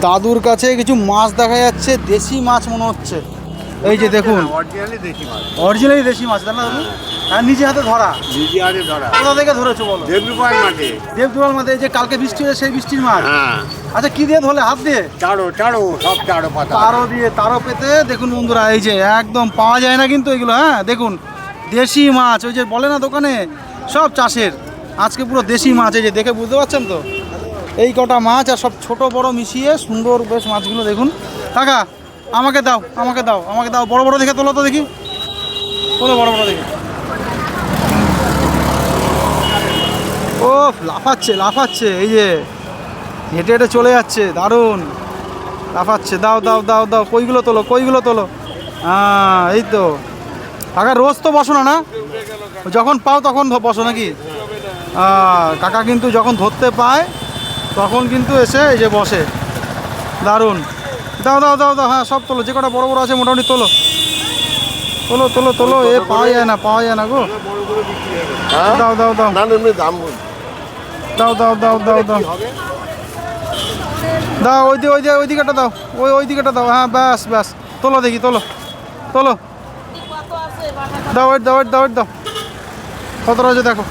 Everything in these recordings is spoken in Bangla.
দাদুর কাছে কিছু মাছ দেখা যাচ্ছে, দেশি মাছ মনে হচ্ছে। এই যে দেখুন, অরিজিনালি দেশি মাছ, তাই না দাদু? আর নিজে হাতে ধরা? নিজে হাতে ধরা। কোথা থেকে ধরেছো বলো? দেবরুপাল মাঠে। দেবদুয়াল মাঠে। এই যে কালকে বৃষ্টি হয়েছে সেই বৃষ্টির মাছ? হ্যাঁ। আচ্ছা, কি দিয়ে ধরলে? হাত দিয়ে? চারো সব চারো পাতা। তারও দিয়ে, তারও পেতে। দেখুন বন্ধুরা, এই যে একদম পাওয়া যায় না কিন্তু এগুলো। হ্যাঁ দেখুন, দেশি মাছ। ওই যে বলে না দোকানে সব চাষের, আজকে পুরো দেশি মাছ। এই যে দেখে বুঝতে পারছেন তো, এই কটা মাছ আর সব ছোট বড় মিশিয়ে সুন্দর বেশ মাছগুলো দেখুন। কাকা, আমাকে দাও, আমাকে দাও, আমাকে দাও। বড় বড় দেখে তোলো তো দেখি, তোলো বড় বড় দেখি। ও লাফাচ্ছে, লাফাচ্ছে, এই যে হেঁটে হেঁটে চলে যাচ্ছে, দারুণ লাফাচ্ছে। দাও দাও দাও দাও, কইগুলো তোলো, কইগুলো তোলো। হ্যাঁ এই তো। কাকা রোজ তো বসো না, না যখন পাও তখন বসো নাকি? কাকা কিন্তু যখন ধরতে পায় তখন কিন্তু এসে এই যে বসে। দারুণ। দাও দাও দাও দাও, হ্যাঁ সব তোলো, যে কটা বড় বড় আছে মোটামুটি তোলো, তোলো তোলো তোলো। এ পাওয়া যায় না, পাওয়া যায় না গো। দাও দাও দাও দাও দাও দাও দাও দাও দাও। ওই দিকেটা দাও, ওই দিকেটা দাও। হ্যাঁ ব্যাস ব্যাস, তোলো দেখি, তোলো তোলো। দাও দাও দাও দাও। কত রয়েছে দেখো।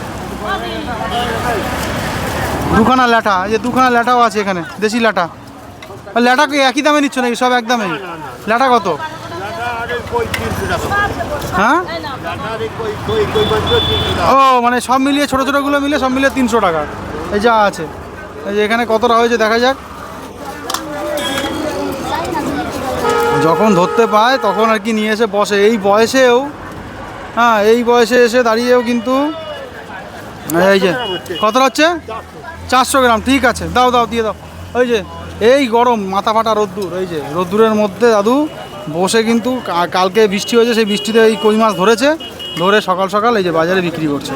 দুখানা ল্যাঠা, এই যে দুখানা ল্যাঠাও আছে এখানে, দেশি ল্যাঠা। ল্যাঠা কি একই দামে নিচ্ছ নাকি? সব এক দামে? ল্যাঠা কত? হ্যাঁ ও মানে সব মিলিয়ে, ছোটো ছোটোগুলো মিলে সব মিলিয়ে 300 টাকা। এই যা আছে, এই যে এখানে কতটা হয়েছে দেখা যাক। যখন ধরতে পায় তখন আর কি নিয়ে এসে বসে। এই বয়সেও, হ্যাঁ এই বয়সে এসে দাঁড়িয়েও কিন্তু। এই যে কত হচ্ছে? 400 গ্রাম। ঠিক আছে, দাও দাও, দিয়ে দাও। ওই যে এই গরম মাথা ফাটা রোদ্দুর, এই যে রোদ্দুরের মধ্যে দাদু বসে কিন্তু, কালকে বৃষ্টি হয়েছে, সেই বৃষ্টিতে এই কই মাছ ধরেছে, ধরে সকাল সকাল এই যে বাজারে বিক্রি করছে।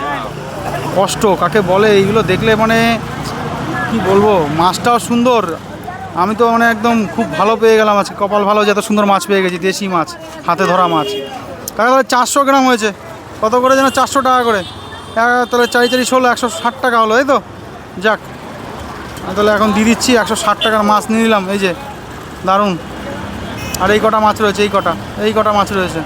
কষ্ট কাকে বলে এইগুলো দেখলে, মানে কি বলবো। মাছটাও সুন্দর, আমি তো মানে একদম খুব ভালো পেয়ে গেলাম আজকে, কপাল ভালো যে এত সুন্দর মাছ পেয়ে গেছি, দেশি মাছ, হাতে ধরা মাছ। কাকা তাহলে 400 গ্রাম হয়েছে, কত করে যেন? 400 টাকা করে। তাহলে 4 16, 160 টাকা হলো, এই তো। যাক, তাহলে এখন দিয়ে দিচ্ছি 160 টাকার মাছ নিয়ে নিলাম। এই যে দারুণ। আর এই কটা মাছ রয়েছে, এই কটা মাছ রয়েছে।